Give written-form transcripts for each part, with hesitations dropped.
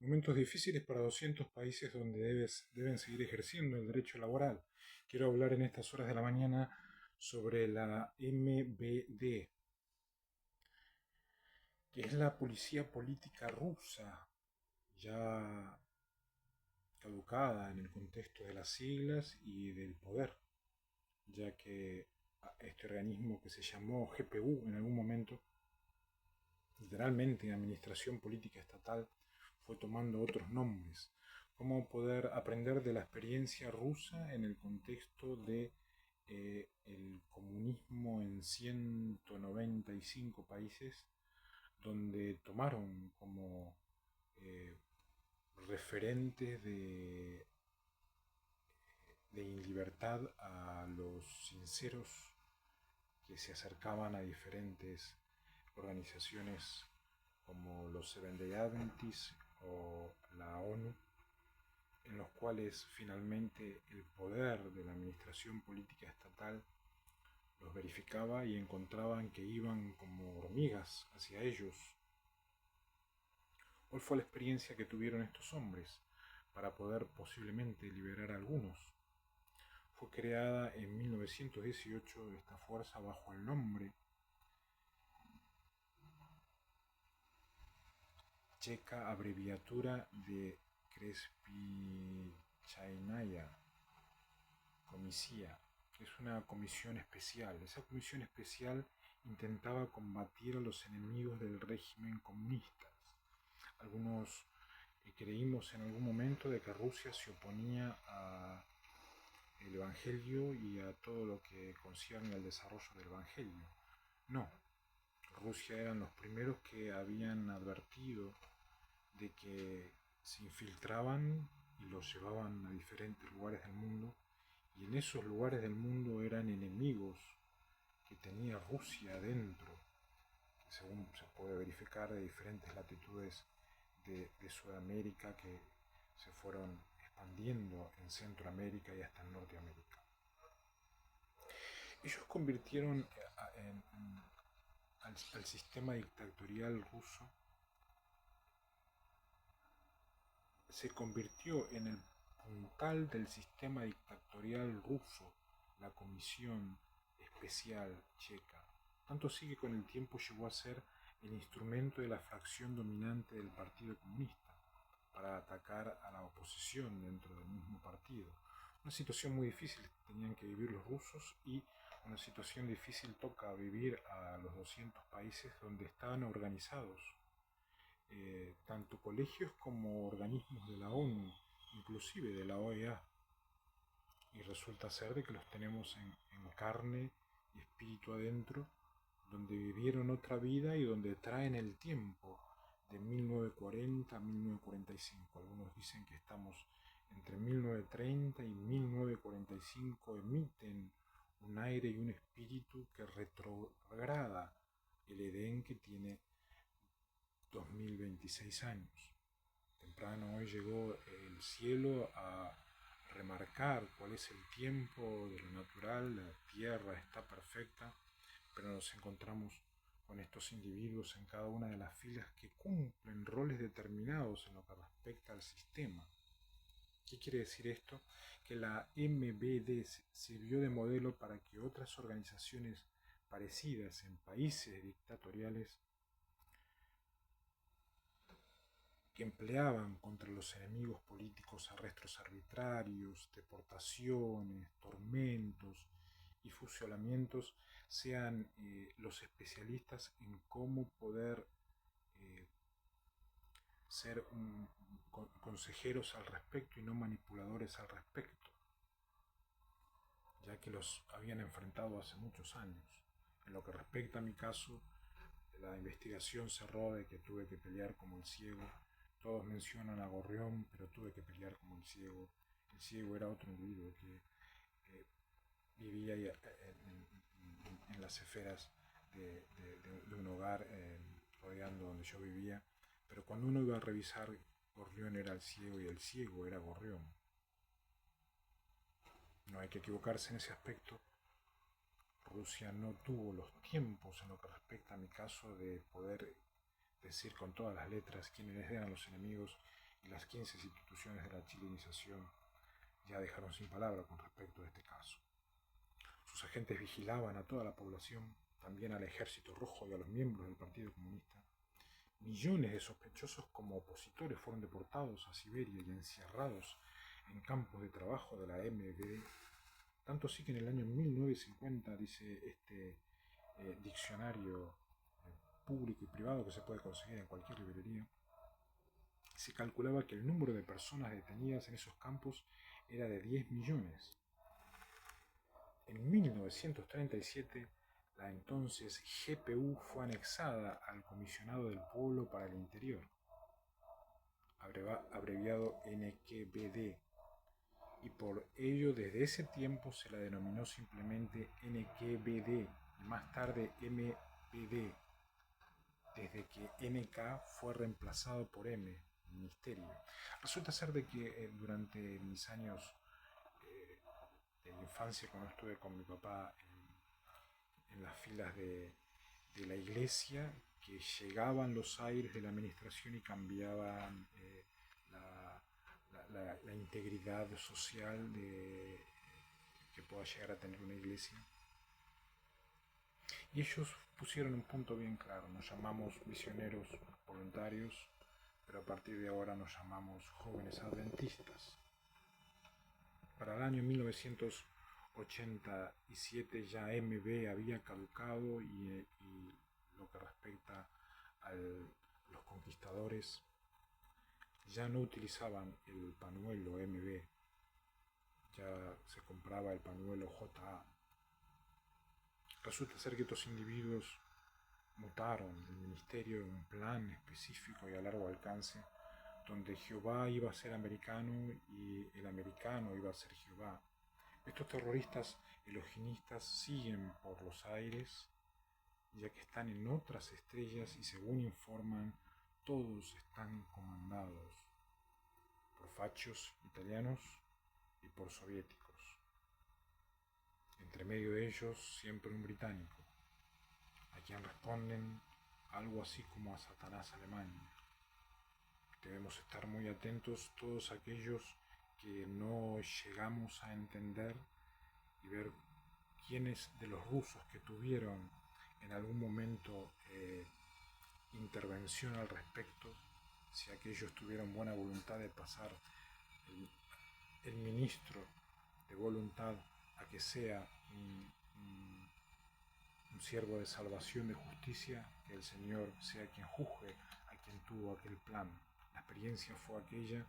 Momentos difíciles para 200 países donde deben seguir ejerciendo el derecho laboral. Quiero hablar en estas horas de la mañana sobre la MBD, que es la policía política rusa, ya caducada en el contexto de las siglas y del poder, ya que este organismo que se llamó GPU en algún momento, literalmente Administración Política Estatal, fue tomando otros nombres. Cómo poder aprender de la experiencia rusa en el contexto de el comunismo en 195 países, donde tomaron como eh, referentes de libertad a los sinceros que se acercaban a diferentes organizaciones como los Seven Day Adventists o la ONU, en los cuales finalmente el poder de la administración política estatal los verificaba y encontraban que iban como hormigas hacia ellos. ¿Cuál fue la experiencia que tuvieron estos hombres para poder posiblemente liberar a algunos? Fue creada en 1918 esta fuerza bajo el nombre checa abreviatura de Krespichainaya Komisía. Es una comisión especial. Esa comisión especial intentaba combatir a los enemigos del régimen comunista. Algunos creímos en algún momento de que Rusia se oponía al Evangelio y a todo lo que concierne al desarrollo del Evangelio. No, Rusia eran los primeros que habían advertido de que se infiltraban y los llevaban a diferentes lugares del mundo, y en esos lugares del mundo eran enemigos que tenía Rusia adentro, según se puede verificar de diferentes latitudes de Sudamérica que se fueron expandiendo en Centroamérica y hasta en Norteamérica. Ellos convirtieron al sistema dictatorial ruso, se convirtió en el puntal del sistema dictatorial ruso, la Comisión Especial Checa. Tanto así que con el tiempo llegó a ser el instrumento de la fracción dominante del Partido Comunista para atacar a la oposición dentro del mismo partido. Una situación muy difícil tenían que vivir los rusos, y una situación difícil toca vivir a los 200 países donde estaban organizados tanto colegios como organismos de la ONU, inclusive de la OEA, y resulta ser de que los tenemos en carne y espíritu adentro, donde vivieron otra vida y donde traen el tiempo de 1940 a 1945. Algunos dicen que estamos entre 1930 y 1945, emiten un aire y un espíritu que retrograda el Edén que tiene 2026 años. Temprano hoy llegó el cielo a remarcar cuál es el tiempo de lo natural, la tierra está perfecta, pero nos encontramos con estos individuos en cada una de las filas que cumplen roles determinados en lo que respecta al sistema. ¿Qué quiere decir esto? Que la MBD sirvió de modelo para que otras organizaciones parecidas en países dictatoriales que empleaban contra los enemigos políticos arrestos arbitrarios, deportaciones, tormentos y fusilamientos, sean los especialistas en cómo poder eh, ser consejeros al respecto y no manipuladores al respecto, ya que los habían enfrentado hace muchos años. En lo que respecta a mi caso, la investigación cerró de que tuve que pelear como el ciego. Todos mencionan a Gorrión, pero tuve que pelear como el ciego. El ciego era otro individuo que vivía en las esferas de un hogar rodeando donde yo vivía. Pero cuando uno iba a revisar, Gorrión era el ciego y el ciego era Gorrión. No hay que equivocarse en ese aspecto. Rusia no tuvo los tiempos en lo que respecta a mi caso de poder decir con todas las letras quiénes eran los enemigos y las 15 instituciones de la chilenización ya dejaron sin palabra con respecto a este caso. Sus agentes vigilaban a toda la población, también al Ejército Rojo y a los miembros del Partido Comunista. Millones de sospechosos como opositores fueron deportados a Siberia y encerrados en campos de trabajo de la MVD. Tanto así que en el año 1950, dice este diccionario público y privado que se puede conseguir en cualquier librería, se calculaba que el número de personas detenidas en esos campos era de 10 millones. En 1937, la entonces GPU fue anexada al Comisionado del Pueblo para el Interior, abreviado NKVD, y por ello desde ese tiempo se la denominó simplemente NKVD y más tarde MPD, desde que NK fue reemplazado por M, Ministerio. Resulta ser de que durante mis años de infancia, cuando estuve con mi papá en las filas de la iglesia, que llegaban los aires de la administración y cambiaban la integridad social que pueda llegar a tener una iglesia. Y ellos pusieron un punto bien claro: nos llamamos misioneros voluntarios, pero a partir de ahora nos llamamos jóvenes adventistas. Para el año 1987 ya MB había caducado y lo que respecta a los conquistadores ya no utilizaban el pañuelo MB, ya se compraba el pañuelo JA. Resulta ser que estos individuos mutaron el ministerio en un plan específico y a largo alcance, donde Jehová iba a ser americano y el americano iba a ser Jehová. Estos terroristas eloginistas siguen por los aires, ya que están en otras estrellas y, según informan, todos están comandados por fachos italianos y por soviéticos. Entre medio de ellos siempre un británico, a quien responden algo así como a Satanás alemán. Debemos estar muy atentos todos aquellos que no llegamos a entender y ver quiénes de los rusos que tuvieron en algún momento intervención al respecto, si aquellos tuvieron buena voluntad de pasar el ministro de voluntad a que sea un siervo de salvación, de justicia, que el Señor sea quien juzgue a quien tuvo aquel plan. La experiencia fue aquella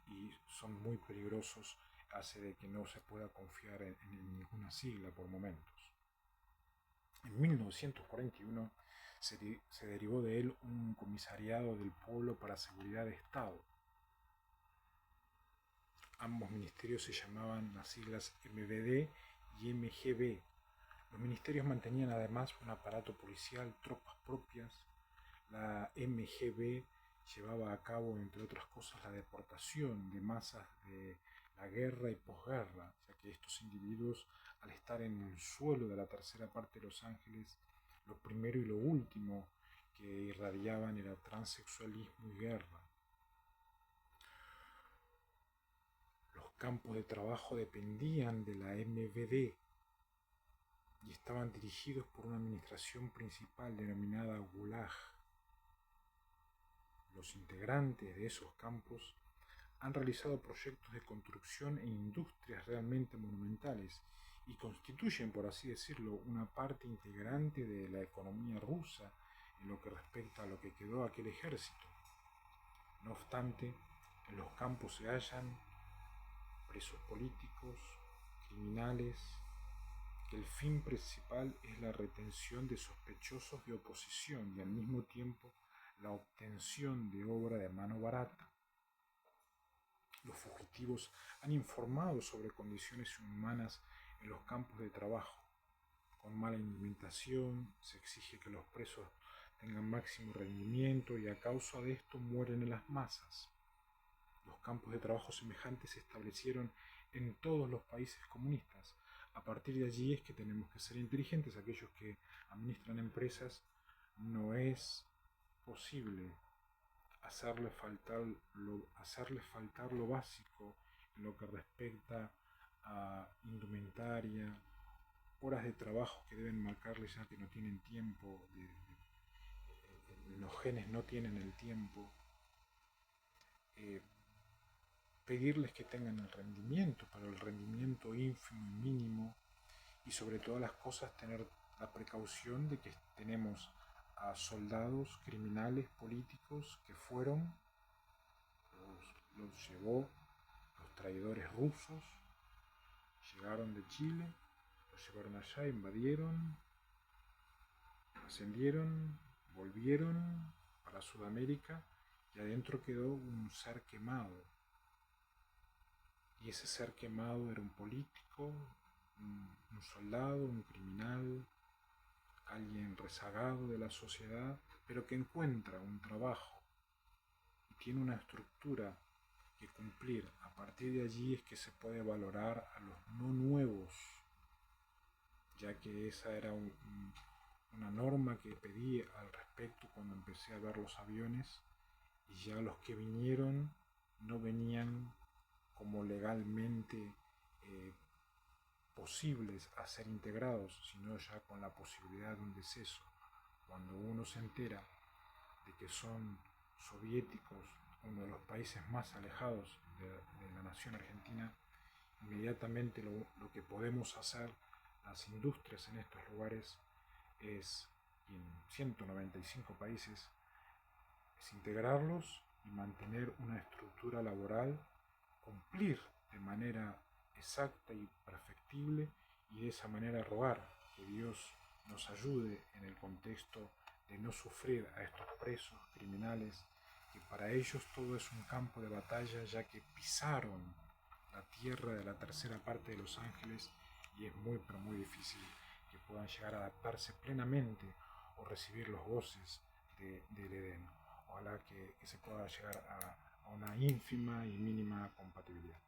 y son muy peligrosos, hace de que no se pueda confiar en ninguna sigla por momentos. En 1941 se derivó de él un comisariado del pueblo para seguridad de Estado. Ambos ministerios se llamaban las siglas MVD y MGB. Los ministerios mantenían además un aparato policial, tropas propias. La MGB llevaba a cabo, entre otras cosas, la deportación de masas de la guerra y posguerra, ya que estos individuos, al estar en el suelo de la tercera parte de Los Ángeles, lo primero y lo último que irradiaban era transexualismo y guerra. Los campos de trabajo dependían de la MVD y estaban dirigidos por una administración principal denominada Gulag. Los integrantes de esos campos han realizado proyectos de construcción e industrias realmente monumentales y constituyen, por así decirlo, una parte integrante de la economía rusa en lo que respecta a lo que quedó aquel ejército. No obstante, en los campos se hallan presos políticos, criminales, que el fin principal es la retención de sospechosos de oposición y al mismo tiempo la obtención de obra de mano barata. Los fugitivos han informado sobre condiciones inhumanas en los campos de trabajo. Con mala alimentación, se exige que los presos tengan máximo rendimiento y a causa de esto mueren en las masas. Los campos de trabajo semejantes se establecieron en todos los países comunistas. A partir de allí es que tenemos que ser inteligentes. Aquellos que administran empresas, no es posible hacerles faltar lo básico en lo que respecta a indumentaria, horas de trabajo que deben marcarles ya que no tienen tiempo, los genes no tienen el tiempo, eh, pedirles que tengan el rendimiento, pero el rendimiento ínfimo y mínimo, y sobre todas las cosas tener la precaución de que tenemos a soldados criminales políticos que fueron, los llevó los traidores rusos, llegaron de Chile, los llevaron allá, invadieron, ascendieron, volvieron para Sudamérica y adentro quedó un ser quemado. Y ese ser quemado era un político, un soldado, un criminal, alguien rezagado de la sociedad, pero que encuentra un trabajo y tiene una estructura que cumplir. A partir de allí es que se puede valorar a los no nuevos, ya que esa era una norma que pedí al respecto cuando empecé a ver los aviones, y ya los que vinieron no venían como legalmente posibles a ser integrados, sino ya con la posibilidad de un deceso. Cuando uno se entera de que son soviéticos, uno de los países más alejados de la nación argentina, inmediatamente lo que podemos hacer las industrias en estos lugares es, y en 195 países, es integrarlos y mantener una estructura laboral, cumplir de manera exacta y perfectible, y de esa manera rogar que Dios nos ayude en el contexto de no sufrir a estos presos criminales, que para ellos todo es un campo de batalla, ya que pisaron la tierra de la tercera parte de Los Ángeles, y es muy pero muy difícil que puedan llegar a adaptarse plenamente o recibir los goces del Edén. Ojalá que se pueda llegar a una ínfima y mínima compatibilidad.